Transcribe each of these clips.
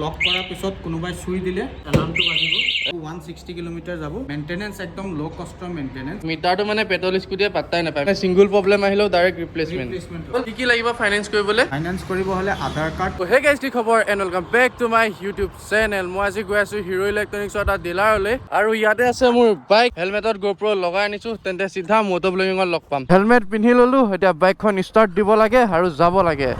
লক কৰাৰ পিছত কোনোবাই চুই দিলে এলাৰ্মটো বাজিব 160 কিলোমিটাৰ যাব মেইনটেনেন্স একদম লো কষ্টৰ মেইনটেনেন্স মিটাৰটো মানে পেট্ৰল স্কুটিয়ে পাত্তাই নাপায় মানে সিঙ্গল প্ৰবলেম আহিলেও ডাইৰেক্ট ৰিপ্লেসমেন্ট কি লাগিব ফাইনান্স কৰিবলৈ কৰিব হলে আধাৰ কাৰ্ড হে গাইজ কি খবৰ and welcome back to my YouTube channel মই আজি গৈ আছো হিৰো ইলেক্ট্ৰনিক্সৰ এটা ডিলাৰলৈ আৰু ইয়াতে আছে মোৰ বাইক হেলমেটত GoPro লগাই আনিছো তেন্তে সিধা মটো ব্লগিঙত লগ পাম হেলমেট পিন্ধি ললো এতিয়া বাইকখন ষ্টাৰ্ট দিব লাগে আৰু যাব লাগে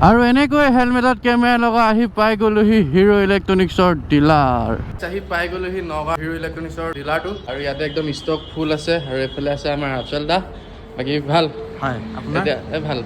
আৰু এনেকৈ হেলমেটত কেমেৰা লগা আহি পাই গলোহি হিৰো ইলেক্ট্ৰনিক্সৰ ডিলাৰ আহি পাই গলোহি নগাঁও হিৰো ইলেক্ট্ৰনিক্সৰ ডিলাৰটো আৰু ইয়াতে একদম ষ্টক ফুল আছে আৰু এইফালে আছে আমাৰ আফজল দা বাকি ভাল হয় এতিয়া ভাল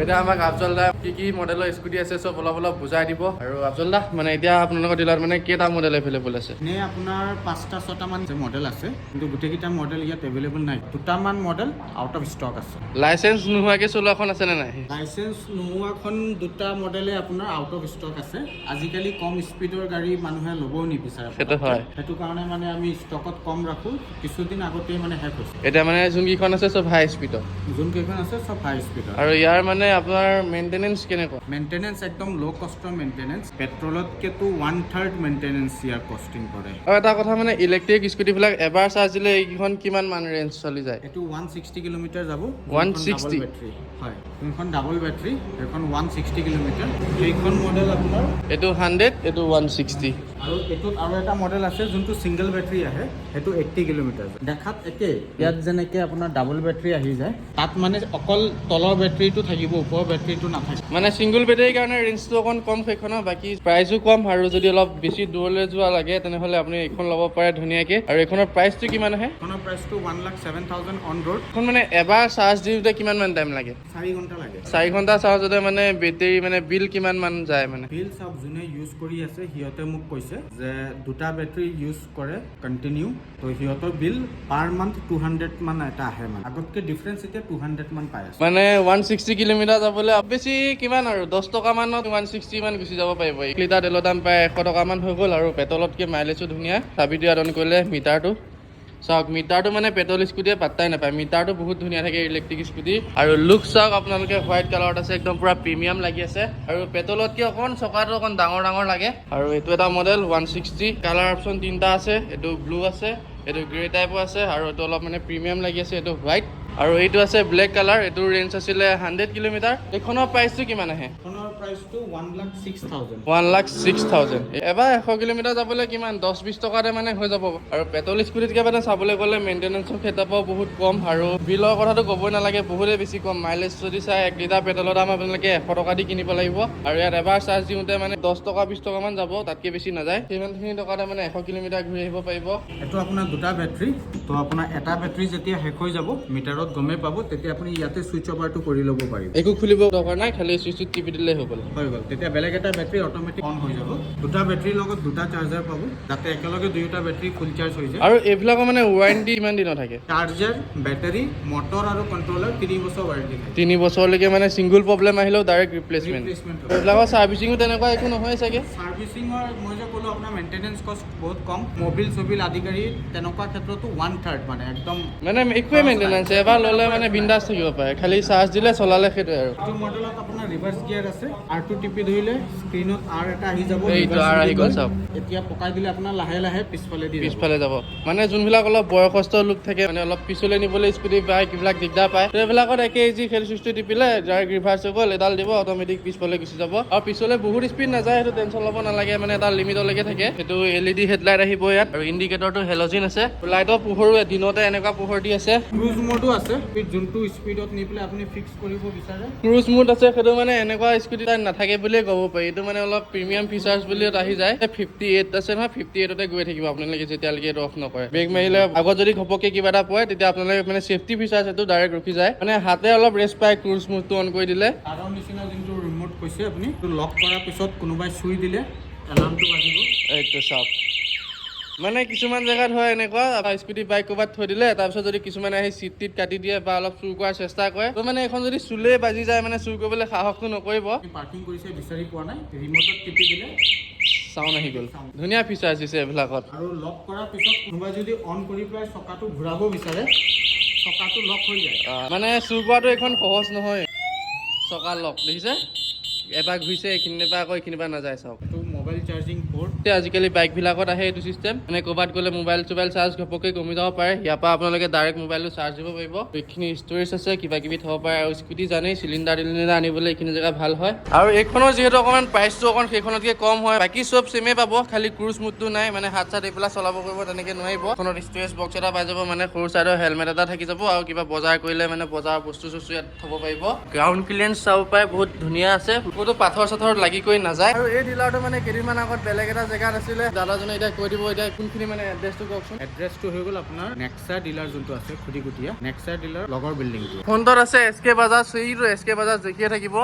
এতিয়া আমাক আফজল দা কি মডেলৰ স্কুটি আছে চব অলপ বুজাই দিব আৰু আফজল দা মানে এতিয়া আপোনালোকৰ ডিলাৰত মানে কেইটা মডেল এভেইলেবল আছে নে আপোনাৰ 5টা 6টা মান মডেল আছে কিন্তু গোটেইকেইটা মডেল ইয়াত এভেইলেবল নাই 2টামান মডেল আউট অফ ষ্টক আছে লাইসেন্স নোহোৱাকে চলোৱাখন আছে নে নাই লাইসেন্স নোহোৱাখন 2টা মডেলে আপোনাৰ আউট অফ ষ্টক আছে আজিকালি কম স্পীডৰ গাড়ী মানুহে ল'বও নিবিচাৰে সেইটো হয় সেইটো কাৰণে মানে আমি ষ্টকত কম ৰাখো কিছুদিন আগতে মানে শেষ হৈছে এতিয়া মানে যোনকেইখন আছে চব হাই স্পীডৰ যোনকেইখন আছে সব হাই স্পীডৰ আৰু ইয়াৰ মানে আপোনাৰ মেইনটেনেন্স কেনেকুৱা মেইনটেনেন্স একদম লো কষ্টৰ মেইনটেনেন্স পেট্ৰলতকেতো 1/3 মেইনটেনেন্স ইয়াৰ কষ্টিং কৰে আৰু এটা কথা মানে ইলেক্ট্ৰিক স্কুটিবিলাক এবাৰ চাৰ্জ দিলে এইকেইখন কিমান মান ৰেঞ্জ চলি যায় এইটো 160 কিলোমিটাৰ যাব 160 বেটাৰী হয় এইখন ডাবল বেটাৰী এইখন 160 কিলোমিটাৰ এইখন মডেল আপোনাৰ এইটো 100 এইটো 160 আৰু এইটোত আৰু এটা মডেল আছে যোনটো সিঙ্গল বেটাৰী আহে সেইটো 80 কিলোমিটাৰ দেখাত একে ইয়াত যেনেকে আপোনাৰ ডাবল বেটাৰী আহি যায় তাত মানে অকল তলৰ বেটাৰীটো থাকিব ওপৰৰ বেটাৰীটো নাথাকে মানে সিঙ্গল বেটাৰীৰ কাৰণে ৰেঞ্জটো অকণ কম সেইখনৰ বাকি প্ৰাইচো কম আৰু যদি অলপ বেছি দূৰলৈ যোৱা লাগে তেনেহ'লে আপুনি এইখন ল'ব পাৰে ধুনীয়াকে আৰু এইখনৰ প্ৰাইচটো কিমান আহে এইখনৰ প্ৰাইচটো 1,07,000 অন ৰোড এখন মানে এবাৰ চাৰ্জ দিওঁতে কিমান মান টাইম লাগে 4 ঘণ্টা লাগে 4 ঘণ্টা চাৰ্জতে মানে বেটাৰী মানে বিল কিমান মান যায় মানে বিল সব যোনে ইউজ কৰি আছে সিহঁতে মোক কৈছে যে 2টা বেটাৰী ইউজ কৰে কন্টিনিউ তো সিহঁতৰ বিল পাৰ মান্থ 200 মান এটা আহে মানে আগতকে ডিফাৰেন্স এতিয়া 200 মান পাই আছে মানে 160 কিলোমিটাৰ যাবলৈ বেছি কিমান আৰু 10 টকা মানত 160 মান গুচি যাব পাৰিব 1 লিটাৰ তেলৰ দাম প্ৰায় 100 টকা মান হৈ গ'ল আৰু পেট্ৰলতকৈ মাইলেজো ধুনীয়া চাবিটো আদন কৰিলে মিটাৰটো চাওক মিটাৰটো মানে পেট্ৰল স্কুটিয়ে পাত্তাই নাপায় মিটাৰটো বহুত ধুনীয়া থাকে ইলেক্ট্ৰিক স্কুটি আৰু লুক চাওক আপোনালোকে হোৱাইট কালাৰত আছে একদম পুৰা প্ৰিমিয়াম লাগি আছে আৰু পেট্ৰলতকৈ অকণ চকাটো অকণ ডাঙৰ লাগে আৰু এইটো এটা মডেল 160 কালাৰ অপশ্যন 3টা আছে এইটো ব্লু আছে এইটো গ্ৰে টাইপৰ আছে আৰু এইটো অলপ মানে প্ৰিমিয়াম লাগি আছে এইটো হোৱাইট আৰু এইটো আছে ব্লেক কালাৰ এইটো ৰেঞ্জ আছিলে 100 কিলোমিটাৰ এইখনৰ প্ৰাইচটো কিমান আহে এইখনৰ প্ৰাইচটো 1,06,000 1,06,000 এবাৰ 100 কিলোমিটাৰ যাবলৈ কিমান 10-20 টকাতে মানে হৈ যাব আৰু পেট্ৰল স্কুটিতকৈ মানে চাবলৈ গ'লে মেইনটেনেন্সৰ ক্ষেত্ৰত বহুত কম আৰু বিলৰ কথাটো ক'বই নালাগে বহুতেই বেছি কম মাইলেজ যদি চাই 1 লিটাৰ পেট্ৰলৰ দাম আপোনালোকে 100 টকা দি কিনিব লাগিব আৰু ইয়াত এবাৰ চাৰ্জ দিওঁতে মানে 10 টকা 20 টকা মান যাব তাতকৈ বেছি নাযায় সিমানখিনি টকাতে মানে 100 কিলোমিটাৰ ঘূৰি আহিব পাৰিব এইটো আপোনাৰ 2টা বেটাৰী তো আপোনাৰ এটা বেটাৰী যেতিয়া শেষ হৈ যাব মিটাৰত গমে পাব তেতিয়া আপুনি ইয়াতে সুইচ অভাৰটো কৰি ল'ব পাৰিব একো খুলিব দৰকাৰ নাই খালি সুইচটো টিপি দিলে হৈ গ'ল তেতিয়া বেলেগ এটা বেটাৰী অটোমেটিক অন হৈ যাব 2টা বেটাৰীৰ লগত 2টা চাৰ্জাৰ পাব যাতে একেলগে 2টা বেটাৰী ফুল চাৰ্জ হৈ যায় আৰু এইবিলাকৰ মানে ৱাৰেণ্টি কিমান দিনৰ থাকে চাৰ্জাৰ বেটাৰী মটৰ আৰু কণ্ট্ৰলাৰ 3 বছৰ ৱাৰেণ্টি থাকে 3 বছৰলৈকে মানে সিঙ্গল প্ৰবলেম আহিলেও ডাইৰেক্ট ৰিপ্লেসমেন্ট এইবিলাকৰ চাৰ্ভিচিঙো তেনেকুৱা একো নহয় চাগে চাৰ্ভিচিঙৰ মই যে ক'লো আপোনাৰ মেইনটেনেন্স কষ্ট বহুত কম মবিল চবিল আদি গাড়ী তেনেকুৱা ক্ষেত্ৰতো 1/3 মানে একদম মানে একোৱে মেইনটেনেন্স এবাৰ ল'লে মানে বিন্দাছ থাকিব পাৰে খালি চাৰ্জ দিলে চলালে সেইটোৱে আৰু এইটো মডেলত আপোনাৰ ৰিভাৰ্ছ গিয়াৰ আছে R2 টিপি ধৰিলে স্ক্ৰীনত R এটা আহি যাব এইটো R আহি গ'ল চাওক এতিয়া পকাই দিলে আপোনাৰ লাহে পিছফালে যাব মানে যোনবিলাক অলপ বয়সস্থ লোক থাকে মানে অলপ পিছলৈ নিবলৈ স্কুটি বাইক এইবিলাক দিগদাৰ পায় সেইবিলাকত একে ইজি খেল চুইচটো টিপিলে ডাইৰেক্ট ৰিভাৰ্ছ হৈ গ'ল এডাল দিব অট'মেটিক পিছফালে গুচি যাব আৰু পিছলৈ বহুত স্পীড নাযায় সেইটো টেনশ্যন ল'ব নালাগে মানে এটা লিমিটলৈকে থাকে সেইটো LED হেডলাইট আহিব ইয়াত আৰু ইণ্ডিকেটৰটো হেলজিন আছে লাইটৰ পোহৰো দিনতে এনেকুৱা পোহৰ দি আছে ক্ৰুজ মোডো আছে যোনটো স্পীডত নি পেলাই আপুনি ফিক্স কৰিব বিচাৰে ক্ৰুজ মোড আছে সেইটো মানে এনেকুৱা স্কুটি তাত নাথাকে বুলিয়ে ক'ব পাৰি এইটো মানে অলপ প্ৰিমিয়াম ফিচাৰ্ছ বুলি আহি যায় 58 আছে নহয় 58তে গৈ থাকিব আপোনালোকে যেতিয়ালৈকে এইটো অফ নকৰে ব্ৰেক মাৰিলে আগত যদি ঘপককে কিবা এটা পৰে তেতিয়া আপোনালোকে মানে সেফটি ফিচাৰ্ছ এইটো ডাইৰেক্ট ৰখি যায় মানে হাতে অলপ ৰেষ্ট পায় ক্ৰুজ মোডটো অন কৰি দিলে আৰু নিচিনা যোনটো ৰিমোট কৈছে আপুনি লক কৰাৰ পিছত কোনোবাই চুই দিলে এলাৰ্মটো বাজিব এইটো চাওক মানে কিছুমান জেগাত হয় এনেকুৱা স্কুটি বাইক ক'ৰবাত থৈ দিলে তাৰপিছত যদি কিছুমানে আহি চিট টিট কাটি দিয়ে বা অলপ চুৰ কৰাৰ চেষ্টা কৰে তো মানে এখন যদি চুলে বাজি যায় মানে চুৰ কৰিবলৈ সাহসটো নকৰিব পাৰ্কিং কৰিছে বিচাৰি পোৱা নাই ৰিমোটত টিপি দিলে চাউণ্ড আহি গ'ল ধুনীয়া ফিচাৰ্ছ দিছে এইবিলাকত আৰু লক কৰাৰ পিছত কোনোবাই যদি অন কৰি পেলাই চকাটো ঘূৰাব বিচাৰে চকাটো লক হৈ যায় মানে চুৰ কৰাটো এখন সহজ নহয় চকা লক দেখিছে এবাৰ ঘূৰিছে এইখিনিৰ পৰা আকৌ এইখিনিৰ পৰা নাযায় চাওক এইটো মোবাইল চাৰ্জিং পৰ্ট আজিকালি বাইকবিলাকত আহে এইটো চিষ্টেম মানে ক'ৰবাত গ'লে মোবাইল চোবাইল চাৰ্জ ঘপকৈ কমি যাব পাৰে ইয়াৰ পৰা আপোনালোকে ডাইৰেক্ট মোবাইলটো চাৰ্জ দিব পাৰিব এইখিনি ষ্ট'ৰেজ আছে কিবা কিবি থ'ব পাৰে আৰু স্কুটি জানেই চিলিণ্ডাৰ আনিবলৈ এইখিনি জেগা ভাল হয় আৰু এইখনৰ যিহেতু অকণমান প্ৰাইচটো অকণ সেইখনতকৈ কম হয় বাকী চব চেমে পাব খালি ক্ৰুজ মুডটো নাই মানে হাত চাত এইবিলাক চলাব কৰিব তেনেকৈ নোৱাৰিব ফোনত ষ্ট'ৰেজ বক্স এটা পাই যাব মানে সৰু চাইডৰ হেলমেট এটা থাকি যাব আৰু কিবা বজাৰ কৰিলে মানে বজাৰৰ বস্তু চস্তু ইয়াত থ'ব পাৰিব গ্ৰাউণ্ড ক্লিয়াৰেঞ্চ চাব পাৰে বহুত ধুনীয়া আছে ক'তো পাথৰ চাথৰ লাগি কৰি নাযায় আৰু এই ডিলাৰটো মানে কেইদিনমান আগত বেলেগ এটা জেগাত আছিলে দাদাজনে এতিয়া কৈ দিব এতিয়া কোনখিনি মানে এড্ৰেছটো কওকচোন এড্ৰেছটো হৈ গ'ল আপোনাৰ নেক্সা ডিলাৰ যোনটো আছে খুটিকুটীয়া নেক্সা ডিলাৰ লগৰ বিল্ডিংটো ফ্ৰণ্টত আছে এছ কে বাজাজ সেইটো এছ কে বাজাজ দেখিয়ে থাকিব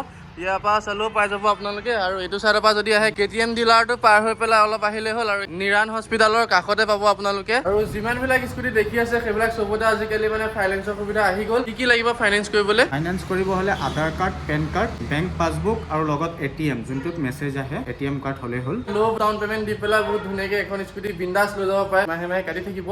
ইয়াৰ পৰা চালেও পাই যাব আপোনালোকে আৰু এইটো চাইডৰ পৰা যদি আহে KTM ডিলাৰটো পাৰ হৈ পেলাই অলপ আহিলে হ'ল আৰু নিৰাণ হস্পিটালৰ কাষতে পাব আপোনালোকে আৰু যিমানবিলাক স্কুটি দেখি আছে সেইবিলাক চবতে আজিকালি মানে ফাইনেন্সৰ সুবিধা আহি গ'ল কি লাগিব ফাইনেন্স কৰিবলৈ ফাইনেন্স কৰিব হ'লে Aadhaar card PAN card bank passbook আৰু লগত ATM যোনটোত মেছেজ আহে ATM কাৰ্ড হ'লে হ'ল ল' ডাউন পেমেণ্ট দি পেলাই বহুত ধুনীয়াকৈ এখন স্কুটি বিন্দাছ লৈ যাব পাৰে মাহে মাহে কাটি থাকিব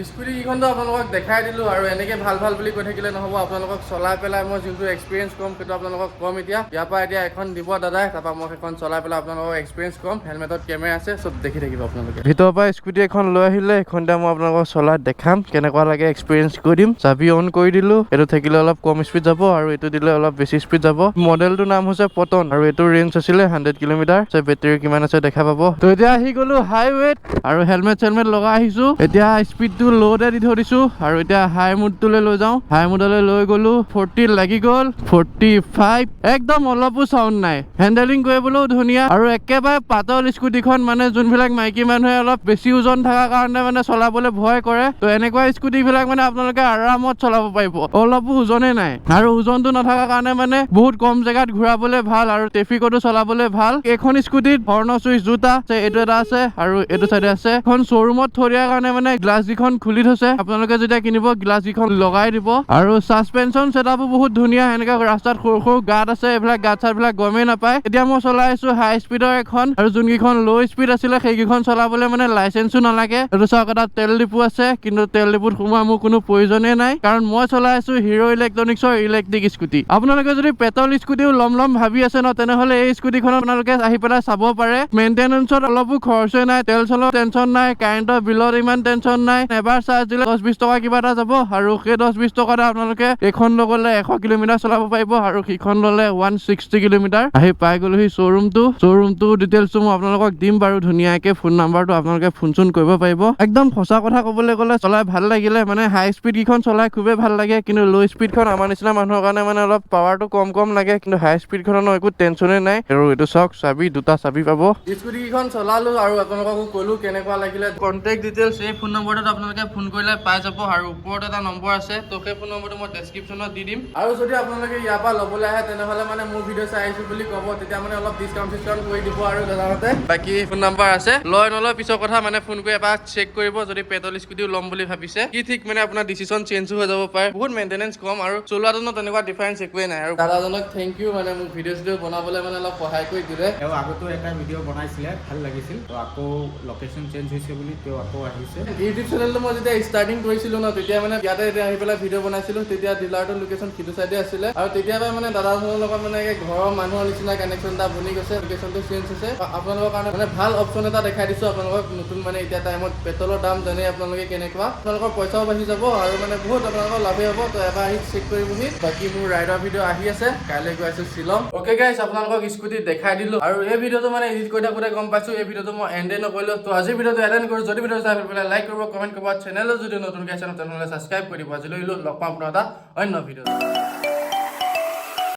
স্কুটি কেইখনতো আপোনালোকক দেখাই দিলোঁ আৰু এনেকৈ ভাল ভাল বুলি কৈ থাকিলে নহ'ব আপোনালোকক চলাই পেলাই মই যোনটো এক্সপিৰিয়েঞ্চ ক'ম সেইটো আপোনালোকক ক'ম এতিয়া এখন দিব দাদাই তাৰপৰা মই সেইখন চলাই পেলাই আপোনালোকক এক্সপিৰিয়েঞ্চ ক'ম হেলমেটত কেমেৰা আছে চব দেখি থাকিব আপোনালোকে ভিতৰৰ পৰা স্কুটি এখন লৈ আহিলে এইখনতে মই আপোনালোকক চলাই দেখাম কেনেকুৱা লাগে এক্সপিৰিয়েঞ্চ কৰি দিম চাবি অন কৰি দিলোঁ এইটো থাকিলে অলপ কম স্পীড যাব আৰু এইটো দিলে অলপ বেছি স্পীড যাব মডেলটোৰ নাম হৈছে পটন আৰু এইটো ৰেঞ্জ আছিলে 100 কিলোমিটাৰ বেটেৰী কিমান আছে দেখা পাব তো এতিয়া আহি গ'লো হাইৱেত আৰু হেলমেট চেলমেট লগাই আহিছোঁ এতিয়া স্পীডটো ল'তে দি থৈ দিছোঁ আৰু এতিয়া হাই মুডটোলৈ লৈ যাওঁ হাই মুডলৈ লৈ গ'লো 40 লাগি গ'ল 45 একদম অলপো চাউণ্ড নাই হেণ্ডেলিং কৰিবলৈও ধুনীয়া আৰু একেবাৰে পাতল স্কুটিখন মানে যোনবিলাক মাইকী মানুহে অলপ বেছি ওজন থকাৰ কাৰণে মানে চলাবলৈ ভয় কৰে তো এনেকুৱা স্কুটিবিলাক মানে আপোনালোকে আৰামত চলাব পাৰিব অলপো ওজনে নাই আৰু ওজনটো নথকাৰ কাৰণে মানে বহুত কম জেগাত ঘূৰাবলৈ ভাল আৰু ট্ৰেফিকতো চলাবলৈ ভাল এইখন স্কুটিত হৰ্ণৰ চুইচ দুটা আছে এইটো এটা আছে আৰু এইটো চাইডে আছে এখন শ্বৰুমত থৈ দিয়াৰ কাৰণে মানে গ্লাছ কেইখন খুলি থৈছে আপোনালোকে যেতিয়া কিনিব গ্লাছ কেইখন লগাই দিব আৰু ছাছপেনশ্যন ছেটআপো বহুত ধুনীয়া এনেকৈ ৰাস্তাত সৰু সৰু গাঁত আছে এইবিলাক গাঁত চাতবিলাক গমেই নাপায় এতিয়া মই চলাই আছো হাই স্পীডৰ এখন আৰু যোনকেইখন ল' স্পীড আছিলে সেইকেইখন চলাবলৈ মানে লাইচেন্সো নালাগে এইটো চাওক এটা তেল ডিপু আছে কিন্তু তেল ডিপুত সোমোৱা মোৰ কোনো প্ৰয়োজনেই নাই কাৰণ মই চলাই আছো হিৰো ইলেক্ট্ৰনিক্সৰ ইলেক্ট্ৰিক স্কুটি আপোনালোকে যদি পেট্ৰল স্কুটিও ল'ম ভাবি আছে ন তেনেহ'লে এই স্কুটিখন আপোনালোকে আহি পেলাই চাব পাৰে মেইনটেনেন্সত অলপো খৰচে নাই তেল চলৰ টেনচন নাই কাৰেণ্টৰ বিলত ইমান টেনচন নাই এবাৰ চাৰ্জ দিলে 10-20 টকা কিবা এটা যাব আৰু সেই 10-20 টকাতে আপোনালোকে এইখন লৈ গ'লে 100 কিলোমিটাৰ চলাব পাৰিব আৰু সিখন ল'লে 160 কিলোমিটাৰ আহি পাই গ'লোহি শ্বৰুমটো ডিটেইলছটো মই আপোনালোকক দিম বাৰু ধুনীয়াকৈ ফোন নাম্বাৰটো আপোনালোকে ফোন চোন কৰিব পাৰিব একদম সঁচা কথা ক'বলৈ গ'লে চলাই ভাল লাগিলে মানে হাই স্পীড কেইখন চলাই খুবেই ভাল লাগে কিন্তু ল' স্পীডখন আমাৰ নিচিনা মানুহৰ কাৰণে মানে অলপ পাৱাৰটো কম লাগে কিন্তু হাই স্পীডখনৰ একো টেনচনে নাই আৰু এইটো চাওক চাবি দুটা চাবি পাব স্কুটি কেইখন চলালো আৰু আপোনালোককো ক'লো কেনেকুৱা লাগিলে কণ্টেক্ট ডিটেইলছ এই ফোন নম্বৰটোত আপোনালোকে ফোন কৰিলে পাই যাব আৰু ওপৰত এটা নম্বৰ আছে তো সেই ফোন নম্বৰটো মই ডেছক্ৰিপশ্যনত দি দিম আৰু যদি আপোনালোকে ইয়াৰ পৰা ল'বলৈ আহে তেনেহ'লে মানে মোৰ ভিডিঅ' চাই আহিছোঁ বুলি ক'ব তেতিয়া মানে অলপ ডিছকাউণ্ট কৰি দিব আৰু দাদাহঁতে বাকী ফোন নাম্বাৰ আছে লয় নলয় পিছৰ কথা মানে ফোন কৰি এবাৰ চেক কৰিব যদি পেট্ৰল স্কুটিও ল'ম বুলি ভাবিছে কি ঠিক মানে আপোনাৰ ডিচিশ্যন চেঞ্জো হৈ যাব পাৰে বহুত মেইনটেনেন্স কম আৰু চলোৱাটো তেনেকুৱা ডিফাৰেঞ্চ একোৱেই নাই আৰু দাদাজনক থেংক ইউ মানে মোক ভিডিঅ' চিডিঅ' বনাবলৈ মানে অলপ সহায় কৰি দিলে তেওঁ আগতো এটা ভিডিঅ' বনাইছিলে ভাল লাগিছিল তো আকৌ লোকেশ্যন চেঞ্জ হৈছে বুলি তেওঁ আকৌ আহিছে ইউটিউব চেনেলটো মই যেতিয়া ষ্টাৰ্টিং কৰিছিলোঁ ন তেতিয়া মানে ইয়াতে এতিয়া আহি পেলাই ভিডিঅ' বনাইছিলোঁ তেতিয়া ডিলাৰটোৰ লোকেশ্যন সিটো চাইডে আছিলে আৰু তেতিয়াৰ মানে দাদাজনৰ লগত মানে ঘৰৰ মানুহৰ নিচিনা কানেকশ্যন এটা বনি গৈছে লোকেশ্যনটো চেঞ্জ হৈছে আপোনালোকৰ কাৰণে মানে ভাল অপশ্যন এটা দেখাই দিছোঁ আপোনালোকক নতুন মানে এতিয়া টাইমত পেট্ৰলৰ দাম জানে আপোনালোকে কেনেকুৱা আপোনালোকৰ পইচাও বাঢ়ি যাব আৰু মানে বহুত আপোনালোকৰ লাভেই হ'ব তো এবাৰ আহি চেক কৰিবহি বাকী মোৰ ৰাইডৰ ভিডিঅ' আহি আছে কাইলৈ গৈ আছোঁ শ্বিলং অ'কে গাইছ আপোনালোকক স্কুটি দেখাই দিলোঁ আৰু এই ভিডিঅ'টো মানে এডিট কৰি থাকোঁতে গম পাইছোঁ এই ভিডিঅ'টো মই এণ্ডে নকৰিলোঁ তো আজি ভিডিঅ'টো এণ্ড কৰোঁ যদি ভিডিঅ' চাই পেলাই লাইক কৰিব কমেণ্ট কৰিব চেনেলত যদি নতুনকৈ আছে তেনেহ'লে ছাবস্ক্ৰাইব কৰিব আজিলৈ লগ পাম আপোনাৰ এটা অন্য ভিডিঅ'